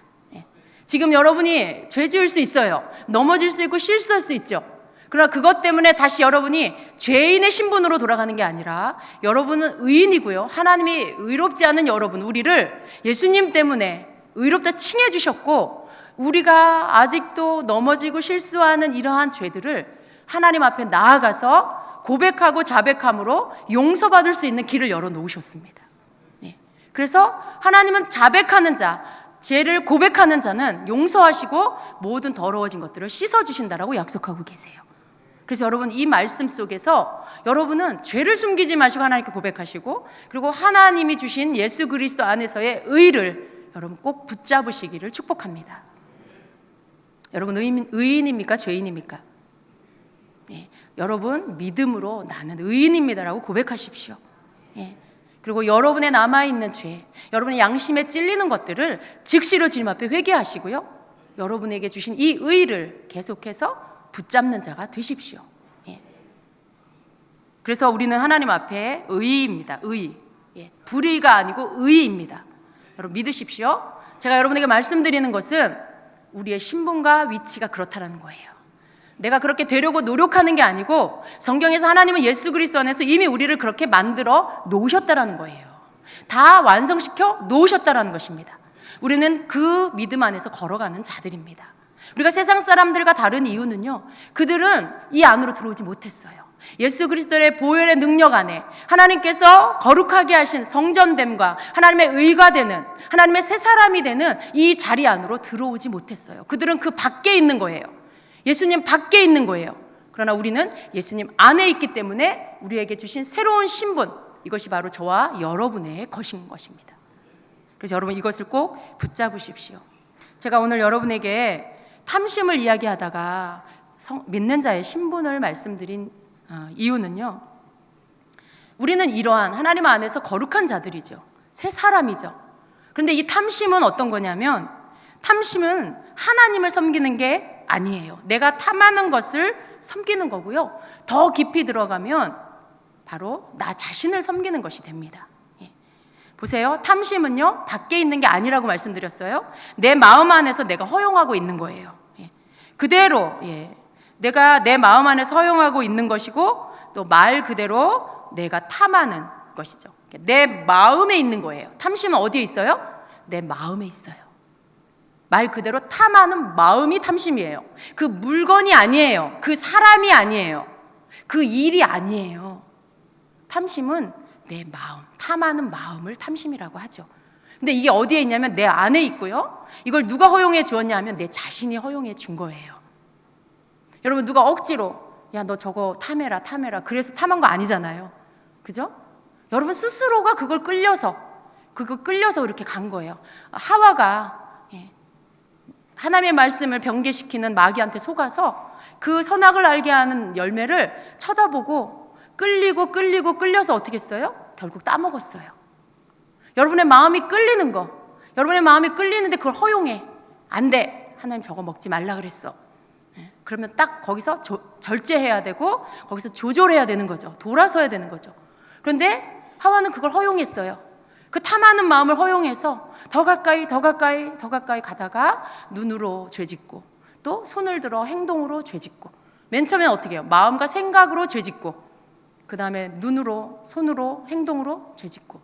지금 여러분이 죄 지을 수 있어요. 넘어질 수 있고 실수할 수 있죠. 그러나 그것 때문에 다시 여러분이 죄인의 신분으로 돌아가는 게 아니라 여러분은 의인이고요. 하나님이 의롭지 않은 여러분, 우리를 예수님 때문에 의롭다 칭해 주셨고 우리가 아직도 넘어지고 실수하는 이러한 죄들을 하나님 앞에 나아가서 고백하고 자백함으로 용서받을 수 있는 길을 열어놓으셨습니다. 그래서 하나님은 자백하는 자, 죄를 고백하는 자는 용서하시고 모든 더러워진 것들을 씻어주신다라고 약속하고 계세요. 그래서 여러분 이 말씀 속에서 여러분은 죄를 숨기지 마시고 하나님께 고백하시고 그리고 하나님이 주신 예수 그리스도 안에서의 의를 여러분 꼭 붙잡으시기를 축복합니다. 여러분 의인입니까? 죄인입니까? 여러분 믿음으로 나는 의인입니다라고 고백하십시오. 그리고 여러분의 남아있는 죄, 여러분의 양심에 찔리는 것들을 즉시로 주님 앞에 회개하시고요. 여러분에게 주신 이 의를 계속해서 붙잡는 자가 되십시오. 그래서 우리는 하나님 앞에 의입니다. 의. 불의가 아니고 의입니다. 여러분 믿으십시오. 제가 여러분에게 말씀드리는 것은 우리의 신분과 위치가 그렇다는 거예요. 내가 그렇게 되려고 노력하는 게 아니고 성경에서 하나님은 예수 그리스도 안에서 이미 우리를 그렇게 만들어 놓으셨다라는 거예요. 다 완성시켜 놓으셨다라는 것입니다. 우리는 그 믿음 안에서 걸어가는 자들입니다. 우리가 세상 사람들과 다른 이유는요, 그들은 이 안으로 들어오지 못했어요. 예수 그리스도의 보혈의 능력 안에 하나님께서 거룩하게 하신 성전됨과 하나님의 의가 되는, 하나님의 새 사람이 되는 이 자리 안으로 들어오지 못했어요. 그들은 그 밖에 있는 거예요. 예수님 밖에 있는 거예요. 그러나 우리는 예수님 안에 있기 때문에 우리에게 주신 새로운 신분, 이것이 바로 저와 여러분의 것인 것입니다. 그래서 여러분 이것을 꼭 붙잡으십시오. 제가 오늘 여러분에게 탐심을 이야기하다가 믿는 자의 신분을 말씀드린 이유는요, 우리는 이러한 하나님 안에서 거룩한 자들이죠. 새 사람이죠. 그런데 이 탐심은 어떤 거냐면, 탐심은 하나님을 섬기는 게 아니에요. 내가 탐하는 것을 섬기는 거고요. 더 깊이 들어가면 바로 나 자신을 섬기는 것이 됩니다. 보세요. 탐심은요, 밖에 있는 게 아니라고 말씀드렸어요. 내 마음 안에서 내가 허용하고 있는 거예요. 그대로, 내가 내 마음 안에서 허용하고 있는 것이고, 또 말 그대로 내가 탐하는 것이죠. 내 마음에 있는 거예요. 탐심은 어디에 있어요? 내 마음에 있어요. 말 그대로 탐하는 마음이 탐심이에요. 그 물건이 아니에요. 그 사람이 아니에요. 그 일이 아니에요. 탐심은 내 마음, 탐하는 마음을 탐심이라고 하죠. 근데 이게 어디에 있냐면 내 안에 있고요. 이걸 누가 허용해 주었냐 하면 내 자신이 허용해 준 거예요. 여러분, 누가 억지로 야, 너 저거 탐해라 그래서 탐한 거 아니잖아요. 그죠? 여러분 스스로가 그걸 끌려서 이렇게 간 거예요. 하와가 하나님의 말씀을 변개시키는 마귀한테 속아서 그 선악을 알게 하는 열매를 쳐다보고 끌려서 어떻게 했어요? 결국 따먹었어요. 여러분의 마음이 끌리는 거, 여러분의 마음이 끌리는데 그걸 허용해. 안 돼. 하나님 저거 먹지 말라 그랬어. 그러면 딱 거기서 절제해야 되고 거기서 조절해야 되는 거죠. 돌아서야 되는 거죠. 그런데 하와는 그걸 허용했어요. 그 탐하는 마음을 허용해서 더 가까이 가다가 눈으로 죄짓고, 또 손을 들어 행동으로 죄짓고, 맨 처음엔 어떻게 해요? 마음과 생각으로 죄짓고, 그 다음에 눈으로, 손으로, 행동으로 죄짓고,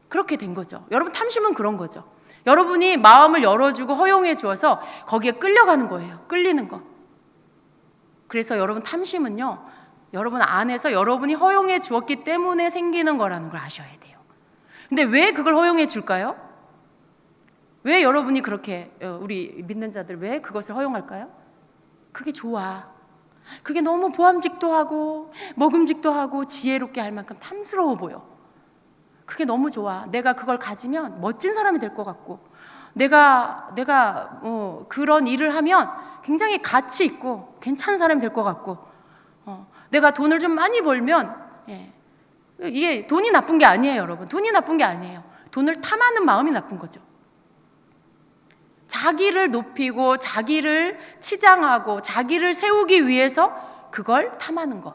그렇게 된 거죠. 여러분, 탐심은 그런 거죠. 여러분이 마음을 열어주고 허용해 주어서 거기에 끌려가는 거예요. 끌리는 거. 그래서 여러분, 탐심은요, 여러분 안에서 여러분이 허용해 주었기 때문에 생기는 거라는 걸 아셔야 돼요. 근데 왜 그걸 허용해 줄까요? 왜 여러분이 그렇게, 우리 믿는 자들 왜 그것을 허용할까요? 그게 좋아. 그게 너무 보암직도 하고 먹음직도 하고 지혜롭게 할 만큼 탐스러워 보여. 그게 너무 좋아. 내가 그걸 가지면 멋진 사람이 될 것 같고, 내가 그런 일을 하면 굉장히 가치 있고 괜찮은 사람이 될 것 같고, 내가 돈을 좀 많이 벌면, 이게 돈이 나쁜 게 아니에요, 여러분. 돈이 나쁜 게 아니에요. 돈을 탐하는 마음이 나쁜 거죠. 자기를 높이고 자기를 치장하고 자기를 세우기 위해서 그걸 탐하는 것.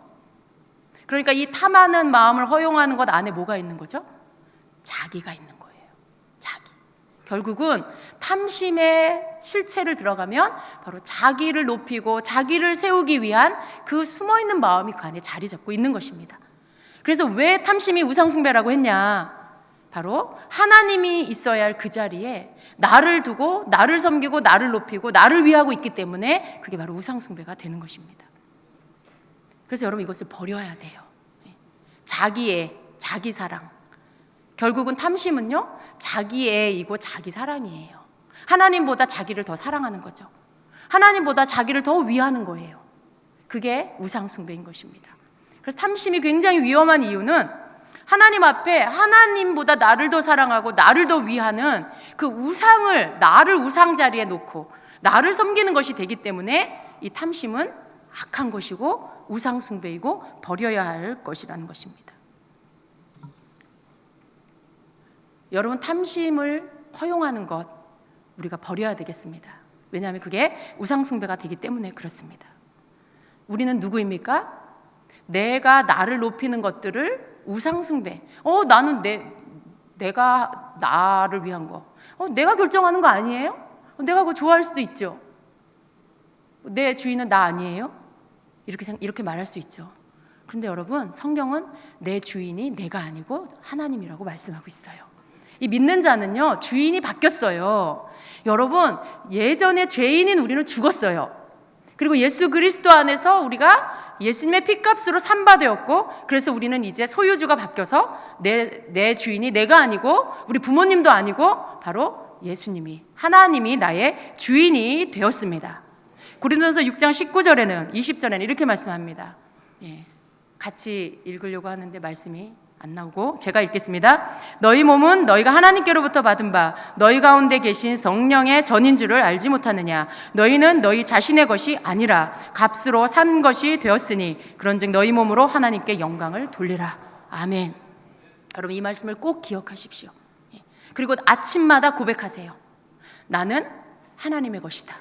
그러니까 이 탐하는 마음을 허용하는 것 안에 뭐가 있는 거죠? 자기가 있는 거예요. 자기. 결국은 탐심의 실체를 들어가면 바로 자기를 높이고 자기를 세우기 위한 그 숨어있는 마음이 그 안에 자리 잡고 있는 것입니다. 그래서 왜 탐심이 우상숭배라고 했냐? 바로 하나님이 있어야 할 그 자리에 나를 두고 나를 섬기고 나를 높이고 나를 위하고 있기 때문에 그게 바로 우상숭배가 되는 것입니다. 그래서 여러분, 이것을 버려야 돼요. 자기 사랑. 결국은 탐심은요, 자기애이고 자기 사랑이에요. 하나님보다 자기를 더 사랑하는 거죠. 하나님보다 자기를 더 위하는 거예요. 그게 우상숭배인 것입니다. 그래서 탐심이 굉장히 위험한 이유는 하나님 앞에 하나님보다 나를 더 사랑하고 나를 더 위하는 그 우상을, 나를 우상 자리에 놓고 나를 섬기는 것이 되기 때문에 이 탐심은 악한 것이고 우상숭배이고 버려야 할 것이라는 것입니다. 여러분, 탐심을 허용하는 것 우리가 버려야 되겠습니다. 왜냐하면 그게 우상숭배가 되기 때문에 그렇습니다. 우리는 누구입니까? 내가 나를 높이는 것들을 우상숭배. 나는 내가 나를 위한 거. 내가 결정하는 거 아니에요? 내가 그거 좋아할 수도 있죠. 내 주인은 나 아니에요? 이렇게 말할 수 있죠. 그런데 여러분, 성경은 내 주인이 내가 아니고 하나님이라고 말씀하고 있어요. 이 믿는 자는요, 주인이 바뀌었어요. 여러분, 예전에 죄인인 우리는 죽었어요. 그리고 예수 그리스도 안에서 우리가 예수님의 피값으로 산바되었고, 그래서 우리는 이제 소유주가 바뀌어서 내 주인이 내가 아니고 우리 부모님도 아니고 바로 예수님이, 하나님이 나의 주인이 되었습니다. 고린도전서 6장 19절에는 20절에는 이렇게 말씀합니다. 같이 읽으려고 하는데 말씀이 안 나오고 제가 읽겠습니다. 너희 몸은 너희가 하나님께로부터 받은 바 너희 가운데 계신 성령의 전인 줄을 알지 못하느냐. 너희는 너희 자신의 것이 아니라 값으로 산 것이 되었으니 그런즉 너희 몸으로 하나님께 영광을 돌리라. 아멘. 여러분, 이 말씀을 꼭 기억하십시오. 그리고 아침마다 고백하세요. 나는 하나님의 것이다.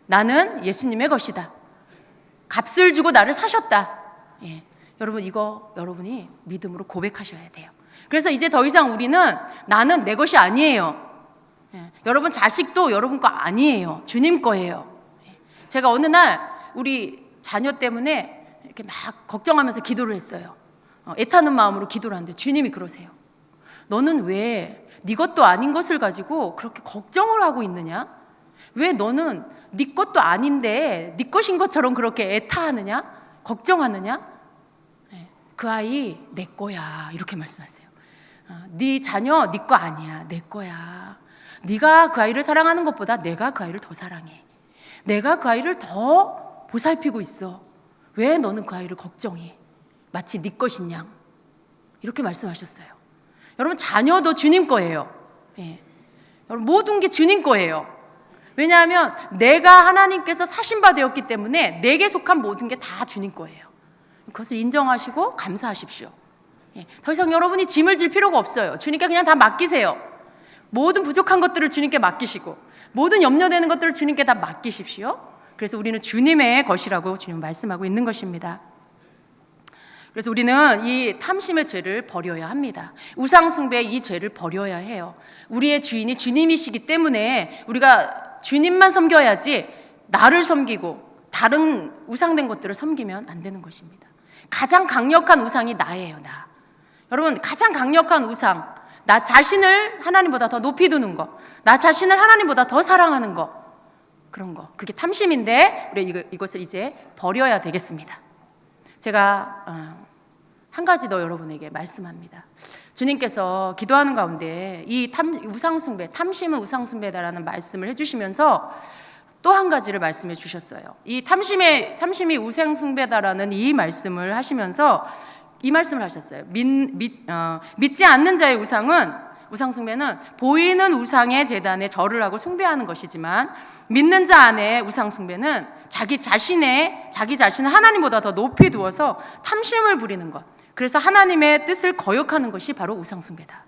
나는 예수님의 것이다. 값을 주고 나를 사셨다. 여러분, 이거 여러분이 믿음으로 고백하셔야 돼요. 그래서 이제 더 이상 우리는 나는 내 것이 아니에요. 여러분 자식도 여러분 거 아니에요. 주님 거예요. 제가 어느 날 우리 자녀 때문에 이렇게 막 걱정하면서 기도를 했어요. 애타는 마음으로 기도를 하는데 주님이 그러세요. 너는 왜 네 것도 아닌 것을 가지고 그렇게 걱정을 하고 있느냐? 왜 너는 네 것도 아닌데 네 것인 것처럼 그렇게 애타하느냐? 걱정하느냐? 그 아이 내 거야, 이렇게 말씀하세요. 네 자녀 네 거 아니야, 내 거야. 네가 그 아이를 사랑하는 것보다 내가 그 아이를 더 사랑해. 내가 그 아이를 더 보살피고 있어. 왜 너는 그 아이를 걱정해? 마치 네 것인 양. 이렇게 말씀하셨어요. 여러분, 자녀도 주님 거예요. 여러분, 모든 게 주님 거예요. 왜냐하면 내가 하나님께서 사신 바 되었기 때문에 내게 속한 모든 게 다 주님 거예요. 그것을 인정하시고 감사하십시오. 더 이상 여러분이 짐을 질 필요가 없어요. 주님께 그냥 다 맡기세요. 모든 부족한 것들을 주님께 맡기시고 모든 염려되는 것들을 주님께 다 맡기십시오. 그래서 우리는 주님의 것이라고 주님 말씀하고 있는 것입니다. 그래서 우리는 이 탐심의 죄를 버려야 합니다. 우상숭배의 이 죄를 버려야 해요. 우리의 주인이 주님이시기 때문에 우리가 주님만 섬겨야지 나를 섬기고 다른 우상된 것들을 섬기면 안 되는 것입니다. 가장 강력한 우상이 나예요, 나. 여러분, 가장 강력한 우상, 나 자신을 하나님보다 더 높이 두는 거, 나 자신을 하나님보다 더 사랑하는 거, 그런 거, 그게 탐심인데 우리 이것을 이제 버려야 되겠습니다. 제가 한 가지 더 여러분에게 말씀합니다. 주님께서 기도하는 가운데 이 우상숭배, 탐심은 우상숭배다라는 말씀을 해주시면서 또 한 가지를 말씀해 주셨어요. 이 탐심이 우상숭배다라는 이 말씀을 하시면서 이 말씀을 하셨어요. 믿지 않는 자의 우상숭배는 보이는 우상의 제단에 절을 하고 숭배하는 것이지만, 믿는 자 안에 우상숭배는 자기 자신을 하나님보다 더 높이 두어서 탐심을 부리는 것, 그래서 하나님의 뜻을 거역하는 것이 바로 우상숭배다.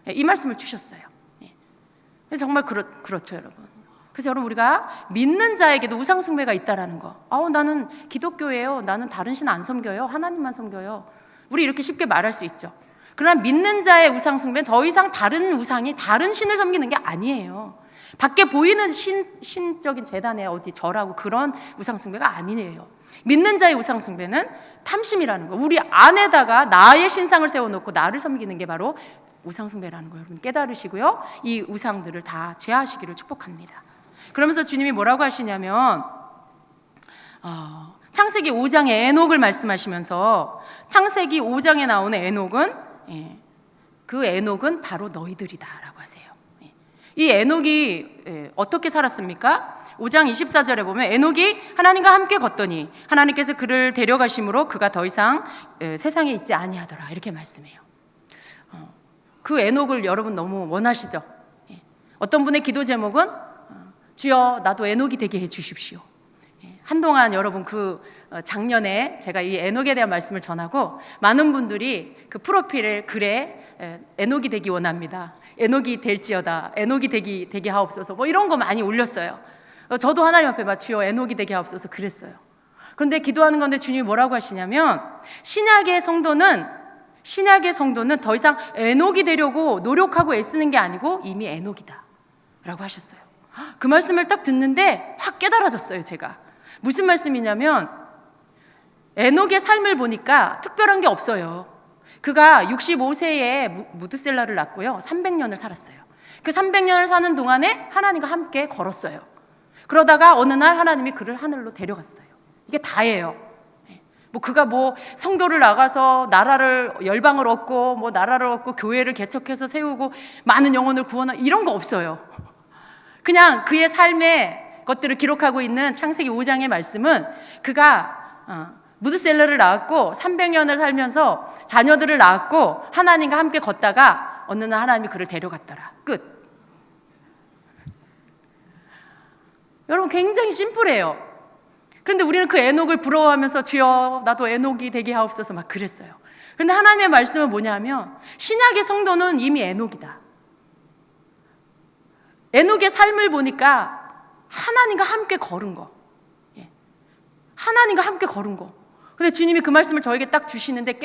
이 말씀을 주셨어요. 정말 그렇죠, 여러분. 그래서 여러분, 우리가 믿는 자에게도 우상숭배가 있다라는 거. 나는 기독교예요. 나는 다른 신 안 섬겨요. 하나님만 섬겨요. 우리 이렇게 쉽게 말할 수 있죠. 그러나 믿는 자의 우상숭배는 더 이상 다른 우상이 다른 신을 섬기는 게 아니에요. 밖에 보이는 신적인 제단에 어디 절하고 그런 우상숭배가 아니에요. 믿는 자의 우상숭배는 탐심이라는 거. 우리 안에다가 나의 신상을 세워놓고 나를 섬기는 게 바로 우상숭배라는 거 여러분 깨달으시고요. 이 우상들을 다 제하시기를 축복합니다. 그러면서 주님이 뭐라고 하시냐면 창세기 5장의 에녹을 말씀하시면서, 창세기 5장에 나오는 에녹은 그 에녹은 바로 너희들이다 라고 하세요. 이 에녹이 어떻게 살았습니까? 5장 24절에 보면 에녹이 하나님과 함께 걷더니 하나님께서 그를 데려가심으로 그가 더 이상 세상에 있지 아니하더라, 이렇게 말씀해요. 그 에녹을 여러분 너무 원하시죠? 어떤 분의 기도 제목은 주여 나도 에녹이 되게 해 주십시오. 한동안 여러분 작년에 제가 이 에녹에 대한 말씀을 전하고 많은 분들이 그 프로필 글에 에녹이 되기 원합니다. 에녹이 될지어다. 에녹이 되게 하옵소서. 뭐 이런 거 많이 올렸어요. 저도 하나님 앞에 주여 에녹이 되게 하옵소서 그랬어요. 그런데 기도하는 건데 주님이 뭐라고 하시냐면, 신약의 성도는 더 이상 에녹이 되려고 노력하고 애쓰는 게 아니고 이미 에녹이다 라고 하셨어요. 그 말씀을 딱 듣는데 확 깨달아졌어요. 제가 무슨 말씀이냐면, 에녹의 삶을 보니까 특별한 게 없어요. 그가 65세에 무드셀라를 낳고요. 300년을 살았어요. 그 300년을 사는 동안에 하나님과 함께 걸었어요. 그러다가 어느 날 하나님이 그를 하늘로 데려갔어요. 이게 다예요. 그가 성도를 나가서 나라를 열방을 얻고 나라를 얻고 교회를 개척해서 세우고 많은 영혼을 구원하고 이런 거 없어요. 그냥 그의 삶의 것들을 기록하고 있는 창세기 5장의 말씀은 그가 무드셀라를 낳았고 300년을 살면서 자녀들을 낳았고 하나님과 함께 걷다가 어느 날 하나님이 그를 데려갔더라. 끝. 여러분, 굉장히 심플해요. 그런데 우리는 그 에녹을 부러워하면서 주여 나도 에녹이 되게 하옵소서 막 그랬어요. 그런데 하나님의 말씀은 뭐냐면 신약의 성도는 이미 에녹이다. 에녹의 삶을 보니까 하나님과 함께 걸은 거. 하나님과 함께 걸은 거. 근데 주님이 그 말씀을 저에게 딱 주시는데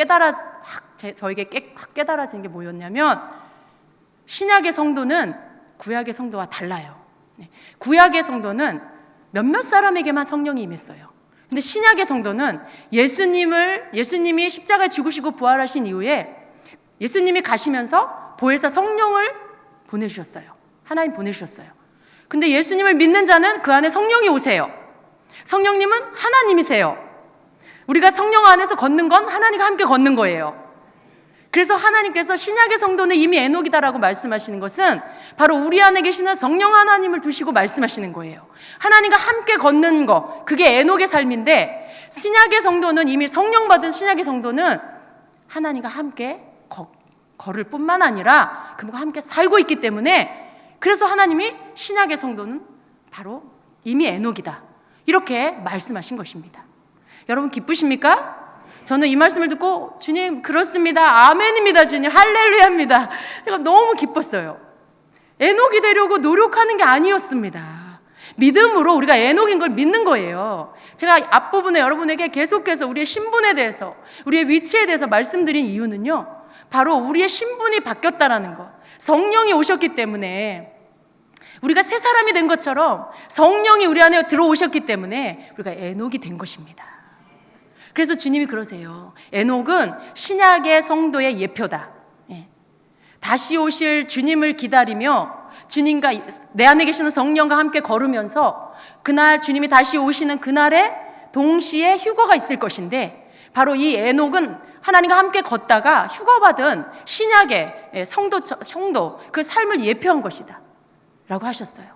저에게 확 깨달아진 게 뭐였냐면 신약의 성도는 구약의 성도와 달라요. 구약의 성도는 몇몇 사람에게만 성령이 임했어요. 근데 신약의 성도는 예수님이 십자가에 죽으시고 부활하신 이후에 예수님이 가시면서 보혜사 성령을 보내주셨어요. 하나님 보내주셨어요. 근데 예수님을 믿는 자는 그 안에 성령이 오세요. 성령님은 하나님이세요. 우리가 성령 안에서 걷는 건 하나님과 함께 걷는 거예요. 그래서 하나님께서 신약의 성도는 이미 에녹이다라고 말씀하시는 것은 바로 우리 안에 계시는 성령 하나님을 두시고 말씀하시는 거예요. 하나님과 함께 걷는 거, 그게 에녹의 삶인데 신약의 성도는 이미 성령 받은 신약의 성도는 하나님과 함께 걸을 뿐만 아니라 그분과 함께 살고 있기 때문에 그래서 하나님이 신약의 성도는 바로 이미 에녹이다 이렇게 말씀하신 것입니다. 여러분 기쁘십니까? 저는 이 말씀을 듣고 주님 그렇습니다. 아멘입니다. 주님 할렐루야입니다. 제가 너무 기뻤어요. 에녹이 되려고 노력하는 게 아니었습니다. 믿음으로 우리가 에녹인 걸 믿는 거예요. 제가 앞부분에 여러분에게 계속해서 우리의 신분에 대해서 우리의 위치에 대해서 말씀드린 이유는요. 바로 우리의 신분이 바뀌었다라는 것. 성령이 오셨기 때문에 우리가 새 사람이 된 것처럼 성령이 우리 안에 들어오셨기 때문에 우리가 에녹이 된 것입니다. 그래서 주님이 그러세요. 에녹은 신약의 성도의 예표다. 다시 오실 주님을 기다리며 주님과 내 안에 계시는 성령과 함께 걸으면서 그날 주님이 다시 오시는 그날에 동시에 휴거가 있을 것인데 바로 이 에녹은 하나님과 함께 걷다가 휴거받은 신약의 성도 그 삶을 예표한 것이다 라고 하셨어요.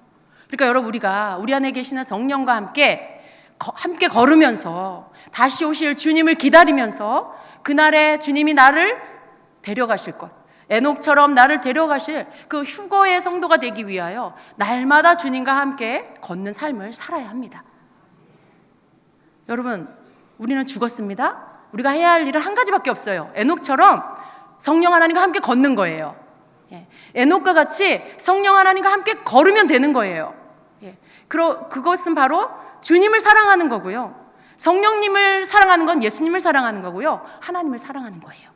그러니까 여러분 우리가 우리 안에 계시는 성령과 함께 걸으면서 다시 오실 주님을 기다리면서 그날에 주님이 나를 데려가실 것, 에녹처럼 나를 데려가실 그 휴거의 성도가 되기 위하여 날마다 주님과 함께 걷는 삶을 살아야 합니다. 여러분 우리는 죽었습니다. 우리가 해야 할 일은 한 가지밖에 없어요. 에녹처럼 성령 하나님과 함께 걷는 거예요. 에녹과 같이 성령 하나님과 함께 걸으면 되는 거예요. 그것은 바로 주님을 사랑하는 거고요. 성령님을 사랑하는 건 예수님을 사랑하는 거고요. 하나님을 사랑하는 거예요.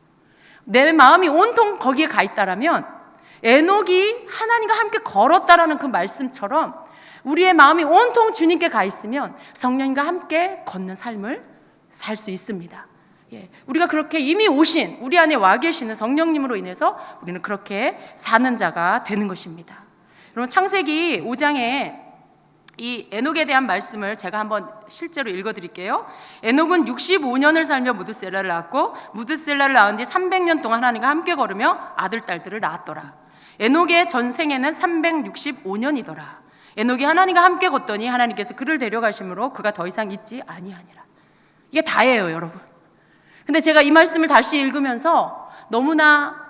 내 마음이 온통 거기에 가 있다라면 에녹이 하나님과 함께 걸었다라는 그 말씀처럼 우리의 마음이 온통 주님께 가 있으면 성령님과 함께 걷는 삶을 살 수 있습니다. 우리가 그렇게 이미 오신 우리 안에 와 계시는 성령님으로 인해서 우리는 그렇게 사는 자가 되는 것입니다. 여러분 창세기 5장에 이 에녹에 대한 말씀을 제가 한번 실제로 읽어드릴게요. 에녹은 65년을 살며 무드셀라를 낳았고 무드셀라를 낳은 뒤 300년 동안 하나님과 함께 걸으며 아들, 딸들을 낳았더라. 에녹의 전생에는 365년이더라. 에녹이 하나님과 함께 걷더니 하나님께서 그를 데려가심으로 그가 더 이상 있지 아니하니라. 이게 다예요 여러분. 근데 제가 이 말씀을 다시 읽으면서 너무나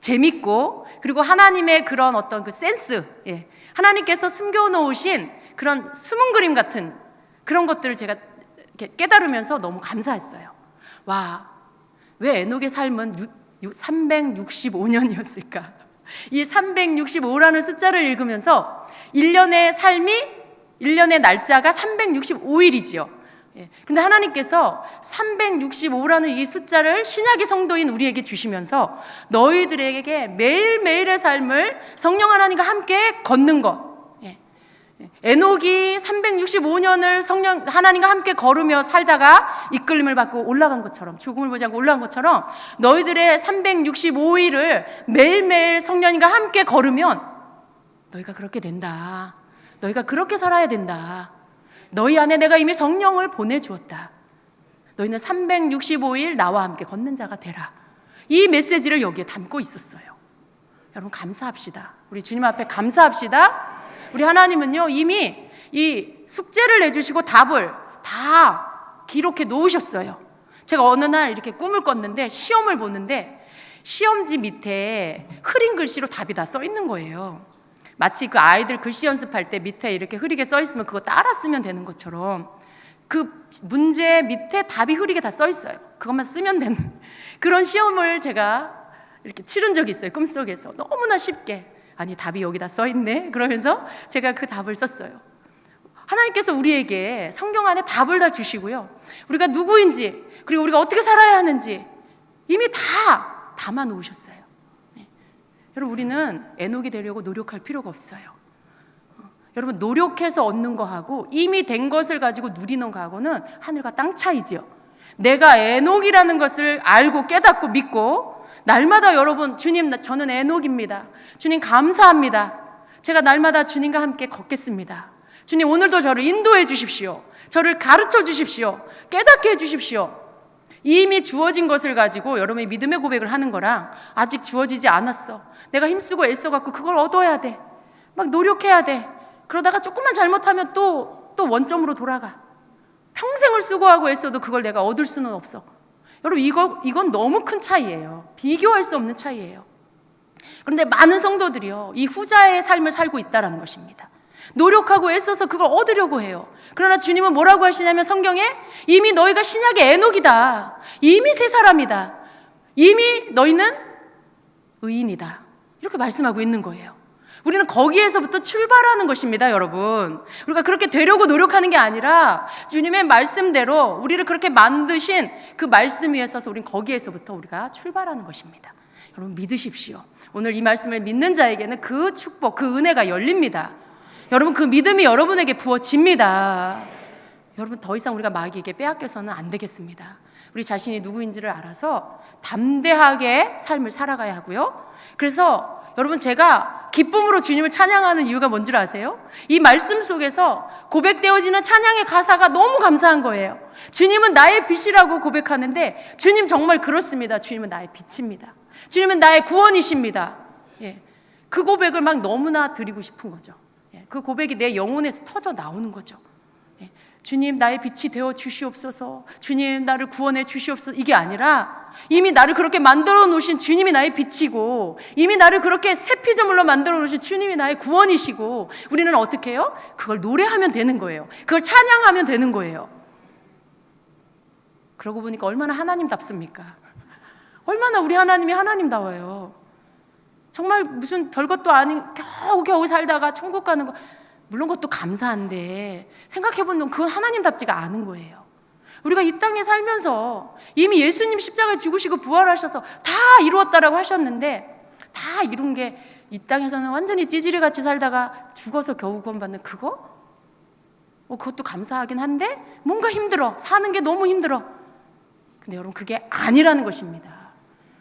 재밌고 그리고 하나님의 그런 어떤 그 센스, 하나님께서 숨겨놓으신 그런 숨은 그림 같은 그런 것들을 제가 깨달으면서 너무 감사했어요. 와, 왜 에녹의 삶은 365년이었을까? 이 365라는 숫자를 읽으면서 1년의 날짜가 365일이지요. 근데 하나님께서 365라는 이 숫자를 신약의 성도인 우리에게 주시면서 너희들에게 매일매일의 삶을 성령 하나님과 함께 걷는 것, 에녹이 365년을 성령 하나님과 함께 걸으며 살다가 이끌림을 받고 올라간 것처럼, 죽음을 보지 않고 올라간 것처럼 너희들의 365일을 매일매일 성령님과 함께 걸으면 너희가 그렇게 된다. 너희가 그렇게 살아야 된다. 너희 안에 내가 이미 성령을 보내주었다. 너희는 365일 나와 함께 걷는 자가 되라. 이 메시지를 여기에 담고 있었어요. 여러분 감사합시다. 우리 주님 앞에 감사합시다. 우리 하나님은요 이미 이 숙제를 내주시고 답을 다 기록해 놓으셨어요. 제가 어느 날 이렇게 꿈을 꿨는데 시험을 보는데 시험지 밑에 흐린 글씨로 답이 다 써 있는 거예요. 마치 그 아이들 글씨 연습할 때 밑에 이렇게 흐리게 써 있으면 그거 따라 쓰면 되는 것처럼 그 문제 밑에 답이 흐리게 다 써 있어요. 그것만 쓰면 되는 그런 시험을 제가 이렇게 치른 적이 있어요. 꿈속에서 너무나 쉽게. 아니 답이 여기다 써 있네. 그러면서 제가 그 답을 썼어요. 하나님께서 우리에게 성경 안에 답을 다 주시고요. 우리가 누구인지 그리고 우리가 어떻게 살아야 하는지 이미 다 담아 놓으셨어요. 네. 여러분 우리는 에녹이 되려고 노력할 필요가 없어요. 여러분 노력해서 얻는 거하고 이미 된 것을 가지고 누리는 거하고는 하늘과 땅 차이지요. 내가 에녹이라는 것을 알고 깨닫고 믿고 날마다 여러분 주님 저는 에녹입니다. 주님 감사합니다. 제가 날마다 주님과 함께 걷겠습니다. 주님 오늘도 저를 인도해 주십시오. 저를 가르쳐 주십시오. 깨닫게 해 주십시오. 이미 주어진 것을 가지고 여러분이 믿음의 고백을 하는 거랑 아직 주어지지 않았어. 내가 힘쓰고 애써갖고 그걸 얻어야 돼. 막 노력해야 돼. 그러다가 조금만 잘못하면 또 원점으로 돌아가. 평생을 수고하고 애써도 그걸 내가 얻을 수는 없어. 여러분 이건 너무 큰 차이예요. 비교할 수 없는 차이예요. 그런데 많은 성도들이요 이 후자의 삶을 살고 있다는 것입니다. 노력하고 애써서 그걸 얻으려고 해요. 그러나 주님은 뭐라고 하시냐면 성경에 이미 너희가 신약의 에녹이다. 이미 새 사람이다. 이미 너희는 의인이다. 이렇게 말씀하고 있는 거예요. 우리는 거기에서부터 출발하는 것입니다, 여러분. 우리가 그렇게 되려고 노력하는 게 아니라 주님의 말씀대로 우리를 그렇게 만드신 그 말씀 위에 서서 우리는 거기에서부터 우리가 출발하는 것입니다. 여러분 믿으십시오. 오늘 이 말씀을 믿는 자에게는 그 축복, 그 은혜가 열립니다. 여러분 그 믿음이 여러분에게 부어집니다. 여러분 더 이상 우리가 마귀에게 빼앗겨서는 안 되겠습니다. 우리 자신이 누구인지를 알아서 담대하게 삶을 살아가야 하고요. 그래서 여러분 제가 기쁨으로 주님을 찬양하는 이유가 뭔지 아세요? 이 말씀 속에서 고백되어지는 찬양의 가사가 너무 감사한 거예요. 주님은 나의 빛이라고 고백하는데 주님 정말 그렇습니다. 주님은 나의 빛입니다. 주님은 나의 구원이십니다. 예. 그 고백을 막 너무나 드리고 싶은 거죠. 예. 그 고백이 내 영혼에서 터져 나오는 거죠. 예. 주님 나의 빛이 되어 주시옵소서. 주님 나를 구원해 주시옵소서. 이게 아니라 이미 나를 그렇게 만들어 놓으신 주님이 나의 빛이고 이미 나를 그렇게 새 피조물로 만들어 놓으신 주님이 나의 구원이시고 우리는 어떻게 해요? 그걸 노래하면 되는 거예요. 그걸 찬양하면 되는 거예요. 그러고 보니까 얼마나 하나님답습니까? 얼마나 우리 하나님이 하나님다워요. 정말 무슨 별것도 아닌 겨우겨우 살다가 천국 가는 거 물론 그것도 감사한데 생각해보면 그건 하나님답지가 않은 거예요. 우리가 이 땅에 살면서 이미 예수님 십자가에 죽으시고 부활하셔서 다 이루었다라고 하셨는데 다 이룬 게 이 땅에서는 완전히 찌질이같이 살다가 죽어서 겨우 구원받는 그거? 그것도 감사하긴 한데 뭔가 힘들어. 사는 게 너무 힘들어. 근데 여러분 그게 아니라는 것입니다.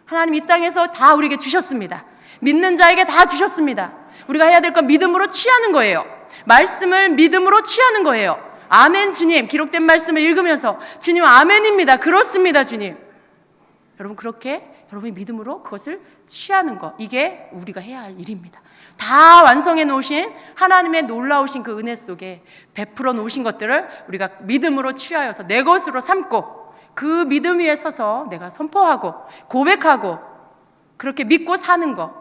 하나님 이 땅에서 다 우리에게 주셨습니다. 믿는 자에게 다 주셨습니다. 우리가 해야 될 건 믿음으로 취하는 거예요. 말씀을 믿음으로 취하는 거예요. 아멘 주님. 기록된 말씀을 읽으면서 주님 아멘입니다. 그렇습니다 주님. 여러분 그렇게 여러분이 믿음으로 그것을 취하는 것, 이게 우리가 해야 할 일입니다. 다 완성해 놓으신 하나님의 놀라우신 그 은혜 속에 베풀어 놓으신 것들을 우리가 믿음으로 취하여서 내 것으로 삼고 그 믿음 위에 서서 내가 선포하고 고백하고 그렇게 믿고 사는 것,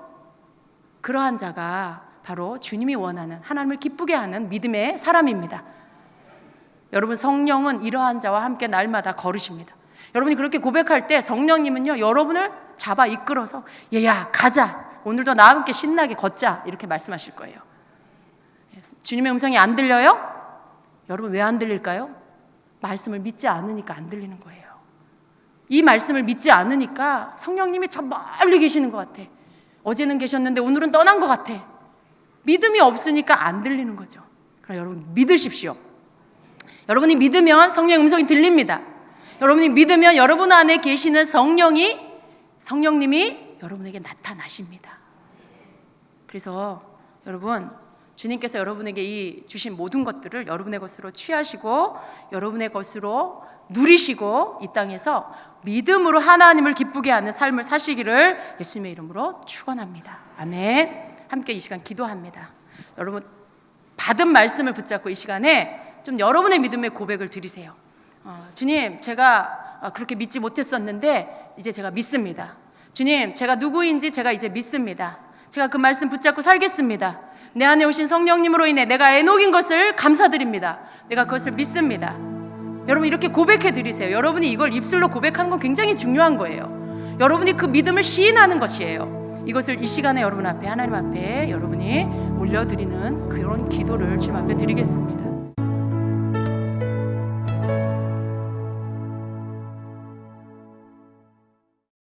그러한 자가 바로 주님이 원하는 하나님을 기쁘게 하는 믿음의 사람입니다. 여러분 성령은 이러한 자와 함께 날마다 걸으십니다. 여러분이 그렇게 고백할 때 성령님은요 여러분을 잡아 이끌어서 얘야 가자, 오늘도 나와 함께 신나게 걷자, 이렇게 말씀하실 거예요. 주님의 음성이 안 들려요? 여러분 왜 안 들릴까요? 말씀을 믿지 않으니까 안 들리는 거예요. 이 말씀을 믿지 않으니까 성령님이 저 멀리 계시는 것 같아. 어제는 계셨는데 오늘은 떠난 것 같아. 믿음이 없으니까 안 들리는 거죠. 그러나 여러분 믿으십시오. 여러분이 믿으면 성령의 음성이 들립니다. 여러분이 믿으면 여러분 안에 계시는 성령님이 여러분에게 나타나십니다. 그래서 여러분, 주님께서 여러분에게 이 주신 모든 것들을 여러분의 것으로 취하시고 여러분의 것으로 누리시고 이 땅에서 믿음으로 하나님을 기쁘게 하는 삶을 사시기를 예수님의 이름으로 축원합니다. 아멘. 함께 이 시간 기도합니다. 여러분, 받은 말씀을 붙잡고 이 시간에 좀 여러분의 믿음의 고백을 드리세요. 주님, 제가 그렇게 믿지 못했었는데 이제 제가 믿습니다. 주님, 제가 누구인지 제가 이제 믿습니다. 제가 그 말씀 붙잡고 살겠습니다. 내 안에 오신 성령님으로 인해 내가 에녹인 것을 감사드립니다. 내가 그것을 믿습니다. 여러분, 이렇게 고백해 드리세요. 여러분이 이걸 입술로 고백하는 건 굉장히 중요한 거예요. 여러분이 그 믿음을 시인하는 것이에요. 이것을 이 시간에 여러분 앞에, 하나님 앞에 여러분이 올려드리는 그런 기도를 주님 앞에 드리겠습니다.